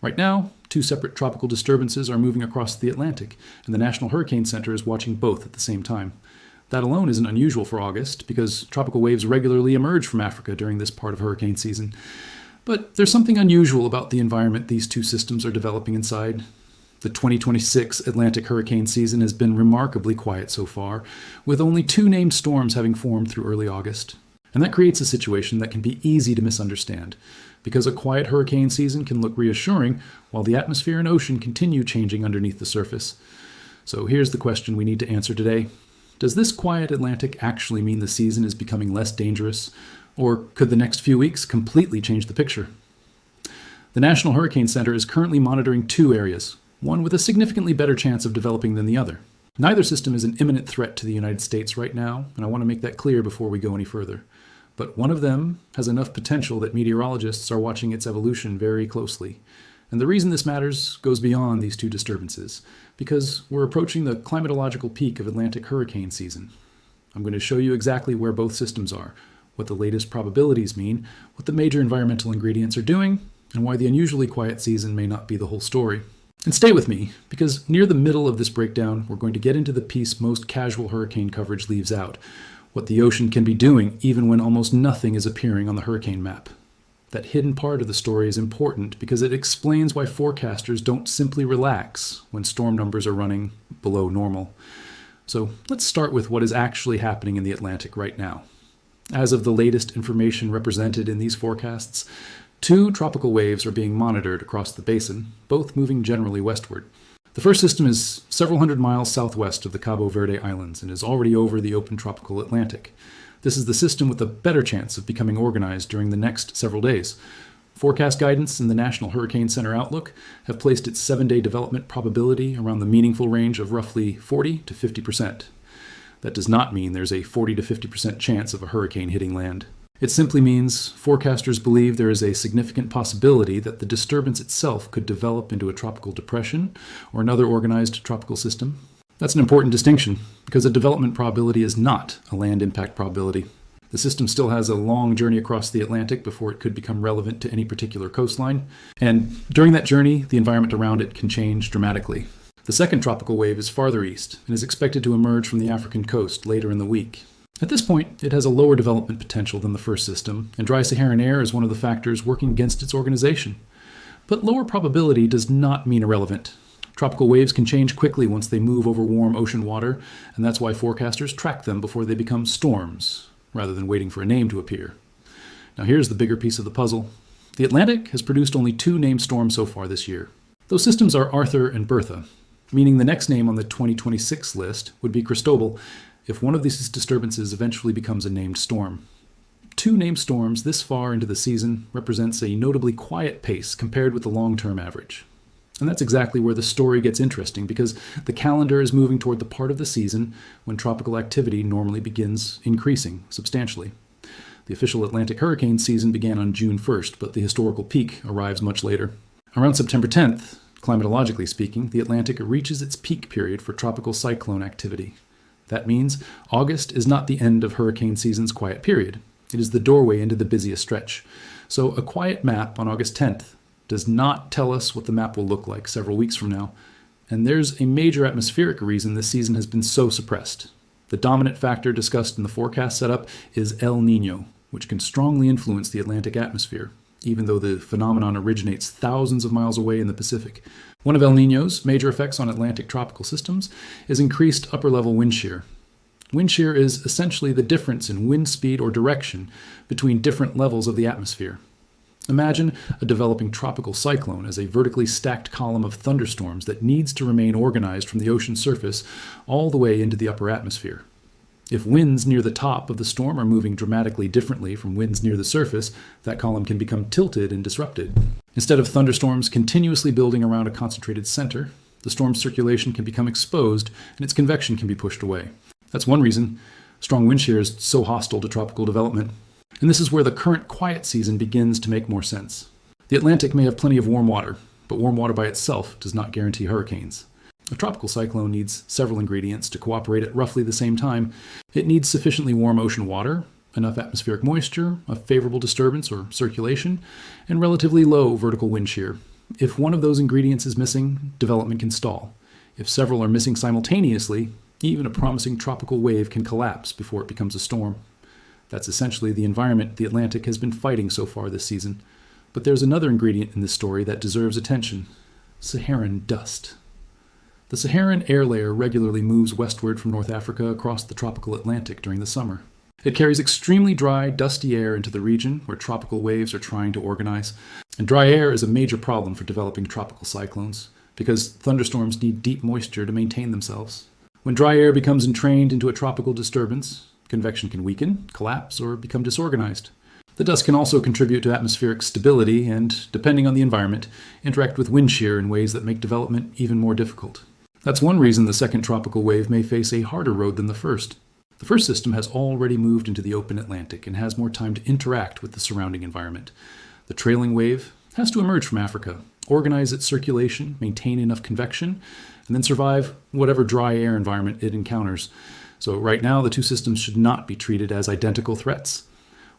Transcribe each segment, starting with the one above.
Right now, two separate tropical disturbances are moving across the Atlantic, and the National Hurricane Center is watching both at the same time. That alone isn't unusual for August, because tropical waves regularly emerge from Africa during this part of hurricane season. But there's something unusual about the environment these two systems are developing inside. The 2026 Atlantic hurricane season has been remarkably quiet so far, with only two named storms having formed through early August. And that creates a situation that can be easy to misunderstand, because a quiet hurricane season can look reassuring while the atmosphere and ocean continue changing underneath the surface. So here's the question we need to answer today. Does this quiet Atlantic actually mean the season is becoming less dangerous, or could the next few weeks completely change the picture? The National Hurricane Center is currently monitoring two areas, one with a significantly better chance of developing than the other. Neither system is an imminent threat to the United States right now, and I want to make that clear before we go any further. But one of them has enough potential that meteorologists are watching its evolution very closely. And the reason this matters goes beyond these two disturbances, because we're approaching the climatological peak of Atlantic hurricane season. I'm going to show you exactly where both systems are, what the latest probabilities mean, what the major environmental ingredients are doing, and why the unusually quiet season may not be the whole story. And stay with me, because near the middle of this breakdown, we're going to get into the piece most casual hurricane coverage leaves out, what the ocean can be doing even when almost nothing is appearing on the hurricane map. That hidden part of the story is important because it explains why forecasters don't simply relax when storm numbers are running below normal. So let's start with what is actually happening in the Atlantic right now. As of the latest information represented in these forecasts, two tropical waves are being monitored across the basin, both moving generally westward. The first system is several hundred miles southwest of the Cabo Verde Islands and is already over the open tropical Atlantic. This is the system with a better chance of becoming organized during the next several days. Forecast guidance in the National Hurricane Center Outlook have placed its 7-day development probability around the meaningful range of roughly 40 to 50%. That does not mean there's a 40 to 50% chance of a hurricane hitting land. It simply means forecasters believe there is a significant possibility that the disturbance itself could develop into a tropical depression or another organized tropical system. That's an important distinction, because a development probability is not a land impact probability. The system still has a long journey across the Atlantic before it could become relevant to any particular coastline, and during that journey, the environment around it can change dramatically. The second tropical wave is farther east and is expected to emerge from the African coast later in the week. At this point, it has a lower development potential than the first system, and dry Saharan air is one of the factors working against its organization. But lower probability does not mean irrelevant. Tropical waves can change quickly once they move over warm ocean water, and that's why forecasters track them before they become storms, rather than waiting for a name to appear. Now here's the bigger piece of the puzzle. The Atlantic has produced only two named storms so far this year. Those systems are Arthur and Bertha, meaning the next name on the 2026 list would be Cristobal if one of these disturbances eventually becomes a named storm. Two named storms this far into the season represents a notably quiet pace compared with the long-term average. And that's exactly where the story gets interesting, because the calendar is moving toward the part of the season when tropical activity normally begins increasing substantially. The official Atlantic hurricane season began on June 1st, but the historical peak arrives much later. Around September 10th, climatologically speaking, the Atlantic reaches its peak period for tropical cyclone activity. That means August is not the end of hurricane season's quiet period. It is the doorway into the busiest stretch. So a quiet map on August 10th does not tell us what the map will look like several weeks from now. And there's a major atmospheric reason this season has been so suppressed. The dominant factor discussed in the forecast setup is El Niño, which can strongly influence the Atlantic atmosphere, even though the phenomenon originates thousands of miles away in the Pacific. One of El Niño's major effects on Atlantic tropical systems is increased upper-level wind shear. Wind shear is essentially the difference in wind speed or direction between different levels of the atmosphere. Imagine a developing tropical cyclone as a vertically stacked column of thunderstorms that needs to remain organized from the ocean surface all the way into the upper atmosphere. If winds near the top of the storm are moving dramatically differently from winds near the surface, that column can become tilted and disrupted. Instead of thunderstorms continuously building around a concentrated center, the storm's circulation can become exposed and its convection can be pushed away. That's one reason strong wind shear is so hostile to tropical development. And this is where the current quiet season begins to make more sense. The Atlantic may have plenty of warm water, but warm water by itself does not guarantee hurricanes. A tropical cyclone needs several ingredients to cooperate at roughly the same time. It needs sufficiently warm ocean water, enough atmospheric moisture, a favorable disturbance or circulation, and relatively low vertical wind shear. If one of those ingredients is missing, development can stall. If several are missing simultaneously, even a promising tropical wave can collapse before it becomes a storm. That's essentially the environment the Atlantic has been fighting so far this season. But there's another ingredient in this story that deserves attention: Saharan dust. The Saharan air layer regularly moves westward from North Africa across the tropical Atlantic during the summer. It carries extremely dry, dusty air into the region where tropical waves are trying to organize. And dry air is a major problem for developing tropical cyclones, because thunderstorms need deep moisture to maintain themselves. When dry air becomes entrained into a tropical disturbance, convection can weaken, collapse, or become disorganized. The dust can also contribute to atmospheric stability and, depending on the environment, interact with wind shear in ways that make development even more difficult. That's one reason the second tropical wave may face a harder road than the first. The first system has already moved into the open Atlantic and has more time to interact with the surrounding environment. The trailing wave has to emerge from Africa, organize its circulation, maintain enough convection, and then survive whatever dry air environment it encounters. So right now, the two systems should not be treated as identical threats.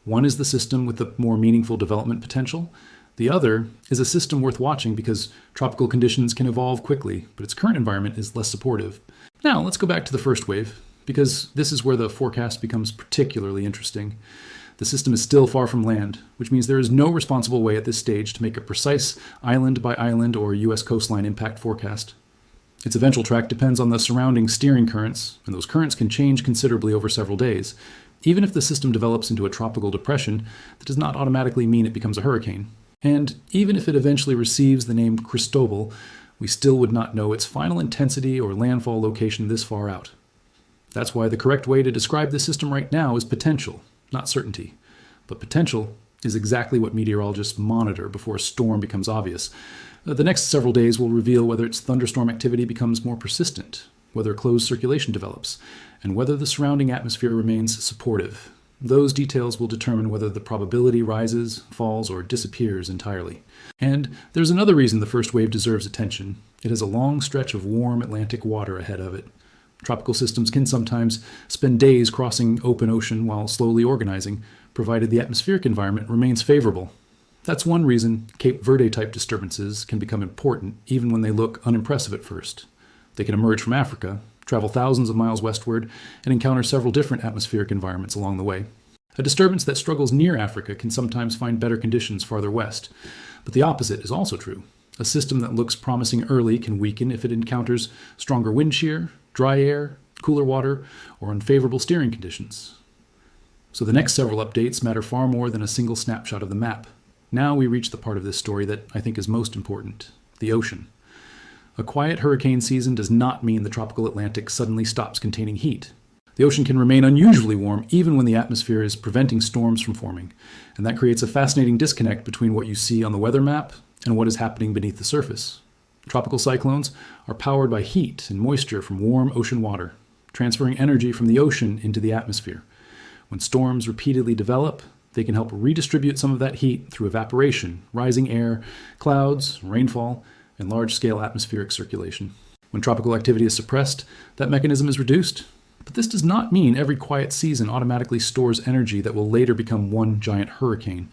One is the system with the more meaningful development potential. The other is a system worth watching because tropical conditions can evolve quickly, but its current environment is less supportive. Now, let's go back to the first wave, because this is where the forecast becomes particularly interesting. The system is still far from land, which means there is no responsible way at this stage to make a precise island-by-island or U.S. coastline impact forecast. Its eventual track depends on the surrounding steering currents, and those currents can change considerably over several days. Even if the system develops into a tropical depression, that does not automatically mean it becomes a hurricane. And even if it eventually receives the name Cristobal, we still would not know its final intensity or landfall location this far out. That's why the correct way to describe this system right now is potential, not certainty. But potential is exactly what meteorologists monitor before a storm becomes obvious. The next several days will reveal whether its thunderstorm activity becomes more persistent, whether closed circulation develops, and whether the surrounding atmosphere remains supportive. Those details will determine whether the probability rises, falls, or disappears entirely. And there's another reason the first wave deserves attention. It has a long stretch of warm Atlantic water ahead of it. Tropical systems can sometimes spend days crossing open ocean while slowly organizing, provided the atmospheric environment remains favorable. That's one reason Cape Verde-type disturbances can become important even when they look unimpressive at first. They can emerge from Africa, travel thousands of miles westward, and encounter several different atmospheric environments along the way. A disturbance that struggles near Africa can sometimes find better conditions farther west. But the opposite is also true. A system that looks promising early can weaken if it encounters stronger wind shear, dry air, cooler water, or unfavorable steering conditions. So the next several updates matter far more than a single snapshot of the map. Now we reach the part of this story that I think is most important: the ocean. A quiet hurricane season does not mean the tropical Atlantic suddenly stops containing heat. The ocean can remain unusually warm even when the atmosphere is preventing storms from forming, and that creates a fascinating disconnect between what you see on the weather map and what is happening beneath the surface. Tropical cyclones are powered by heat and moisture from warm ocean water, transferring energy from the ocean into the atmosphere. When storms repeatedly develop, they can help redistribute some of that heat through evaporation, rising air, clouds, rainfall, and large-scale atmospheric circulation. When tropical activity is suppressed, that mechanism is reduced. But this does not mean every quiet season automatically stores energy that will later become one giant hurricane.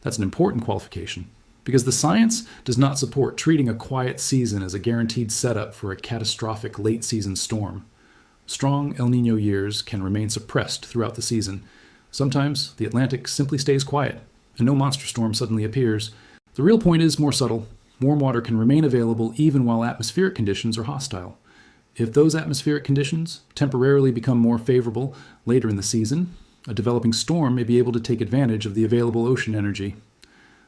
That's an important qualification, because the science does not support treating a quiet season as a guaranteed setup for a catastrophic late-season storm. Strong El Niño years can remain suppressed throughout the season. Sometimes the Atlantic simply stays quiet, and no monster storm suddenly appears. The real point is more subtle. Warm water can remain available even while atmospheric conditions are hostile. If those atmospheric conditions temporarily become more favorable later in the season, a developing storm may be able to take advantage of the available ocean energy.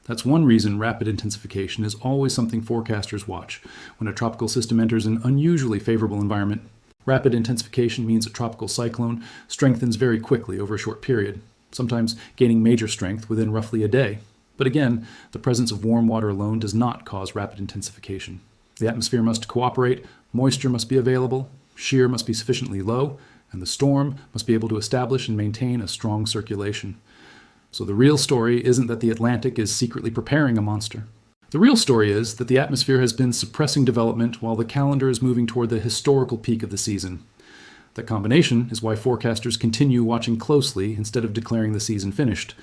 That's one reason rapid intensification is always something forecasters watch when a tropical system enters an unusually favorable environment. Rapid intensification means a tropical cyclone strengthens very quickly over a short period, sometimes gaining major strength within roughly a day. But again, the presence of warm water alone does not cause rapid intensification. The atmosphere must cooperate, moisture must be available, shear must be sufficiently low, and the storm must be able to establish and maintain a strong circulation. So the real story isn't that the Atlantic is secretly preparing a monster. The real story is that the atmosphere has been suppressing development while the calendar is moving toward the historical peak of the season. That combination is why forecasters continue watching closely instead of declaring the season finished.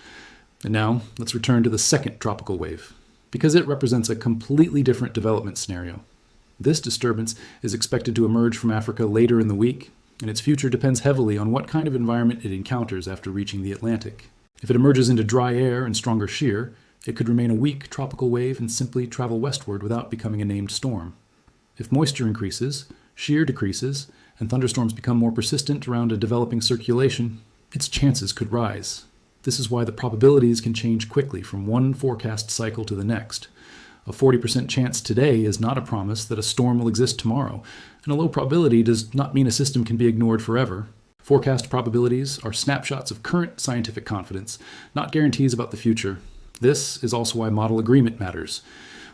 And now, let's return to the second tropical wave. because it represents a completely different development scenario. This disturbance is expected to emerge from Africa later in the week, and its future depends heavily on what kind of environment it encounters after reaching the Atlantic. If it emerges into dry air and stronger shear, it could remain a weak tropical wave and simply travel westward without becoming a named storm. If moisture increases, shear decreases, and thunderstorms become more persistent around a developing circulation, its chances could rise. This is why the probabilities can change quickly from one forecast cycle to the next. A 40% chance today is not a promise that a storm will exist tomorrow, and a low probability does not mean a system can be ignored forever. Forecast probabilities are snapshots of current scientific confidence, not guarantees about the future. This is also why model agreement matters.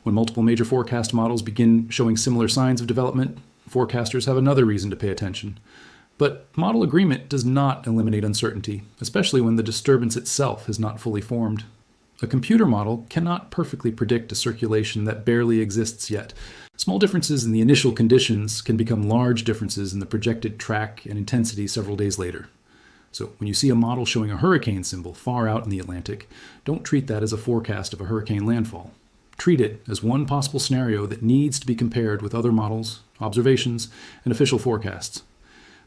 When multiple major forecast models begin showing similar signs of development, forecasters have another reason to pay attention. But model agreement does not eliminate uncertainty, especially when the disturbance itself is not fully formed. A computer model cannot perfectly predict a circulation that barely exists yet. Small differences in the initial conditions can become large differences in the projected track and intensity several days later. So when you see a model showing a hurricane symbol far out in the Atlantic, don't treat that as a forecast of a hurricane landfall. Treat it as one possible scenario that needs to be compared with other models, observations, and official forecasts.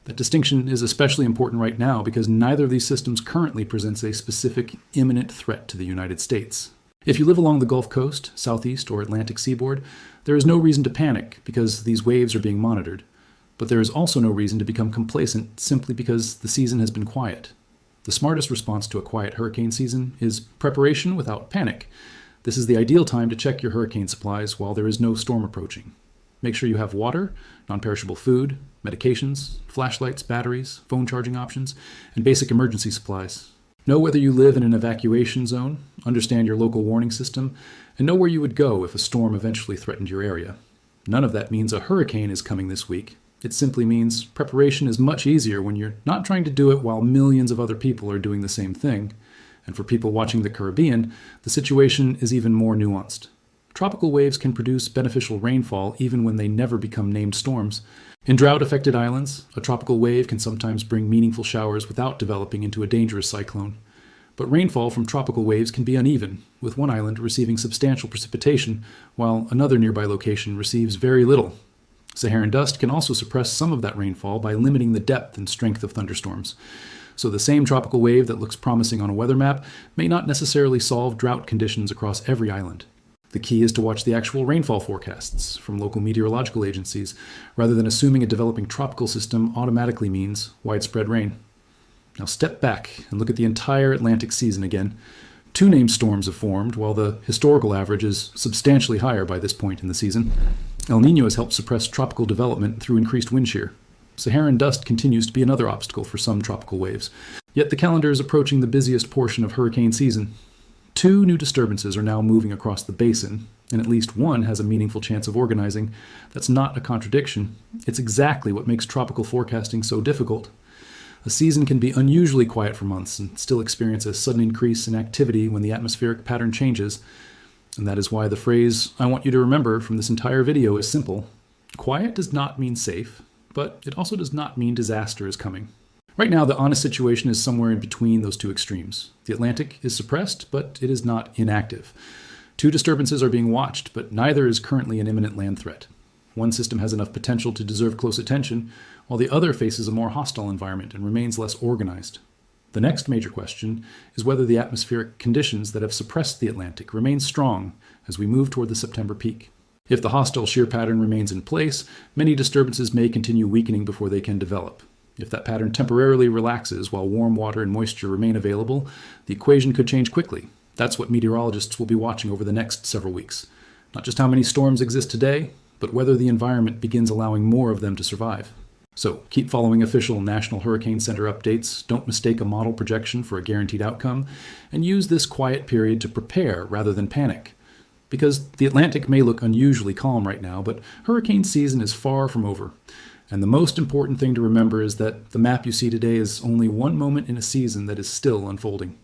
That distinction is especially important right now because neither of these systems currently presents a specific imminent threat to the United States. If you live along the Gulf Coast, Southeast, or Atlantic seaboard, there is no reason to panic because these waves are being monitored. But there is also no reason to become complacent simply because the season has been quiet. The smartest response to a quiet hurricane season is preparation without panic. This is the ideal time to check your hurricane supplies while there is no storm approaching. Make sure you have water, non-perishable food, medications, flashlights, batteries, phone charging options, and basic emergency supplies. Know whether you live in an evacuation zone, understand your local warning system, and know where you would go if a storm eventually threatened your area. None of that means a hurricane is coming this week. It simply means preparation is much easier when you're not trying to do it while millions of other people are doing the same thing. And for people watching the Caribbean, the situation is even more nuanced. Tropical waves can produce beneficial rainfall even when they never become named storms. In drought-affected islands, a tropical wave can sometimes bring meaningful showers without developing into a dangerous cyclone. But rainfall from tropical waves can be uneven, with one island receiving substantial precipitation, while another nearby location receives very little. Saharan dust can also suppress some of that rainfall by limiting the depth and strength of thunderstorms. So the same tropical wave that looks promising on a weather map may not necessarily solve drought conditions across every island. The key is to watch the actual rainfall forecasts from local meteorological agencies, rather than assuming a developing tropical system automatically means widespread rain. Now step back and look at the entire Atlantic season again. 2 named storms have formed, while the historical average is substantially higher by this point in the season. El Niño has helped suppress tropical development through increased wind shear. Saharan dust continues to be another obstacle for some tropical waves. Yet the calendar is approaching the busiest portion of hurricane season. 2 new disturbances are now moving across the basin, and at least one has a meaningful chance of organizing. That's not a contradiction. It's exactly what makes tropical forecasting so difficult. A season can be unusually quiet for months and still experience a sudden increase in activity when the atmospheric pattern changes. And that is why the phrase I want you to remember from this entire video is simple. Quiet does not mean safe, but it also does not mean disaster is coming. Right now, the honest situation is somewhere in between those 2 extremes. The Atlantic is suppressed, but it is not inactive. 2 disturbances are being watched, but neither is currently an imminent land threat. One system has enough potential to deserve close attention, while the other faces a more hostile environment and remains less organized. The next major question is whether the atmospheric conditions that have suppressed the Atlantic remain strong as we move toward the September peak. If the hostile shear pattern remains in place, many disturbances may continue weakening before they can develop. If that pattern temporarily relaxes while warm water and moisture remain available, the equation could change quickly. That's what meteorologists will be watching over the next several weeks. Not just how many storms exist today, but whether the environment begins allowing more of them to survive. So keep following official National Hurricane Center updates, don't mistake a model projection for a guaranteed outcome, and use this quiet period to prepare rather than panic. Because the Atlantic may look unusually calm right now, but hurricane season is far from over. And the most important thing to remember is that the map you see today is only one moment in a season that is still unfolding.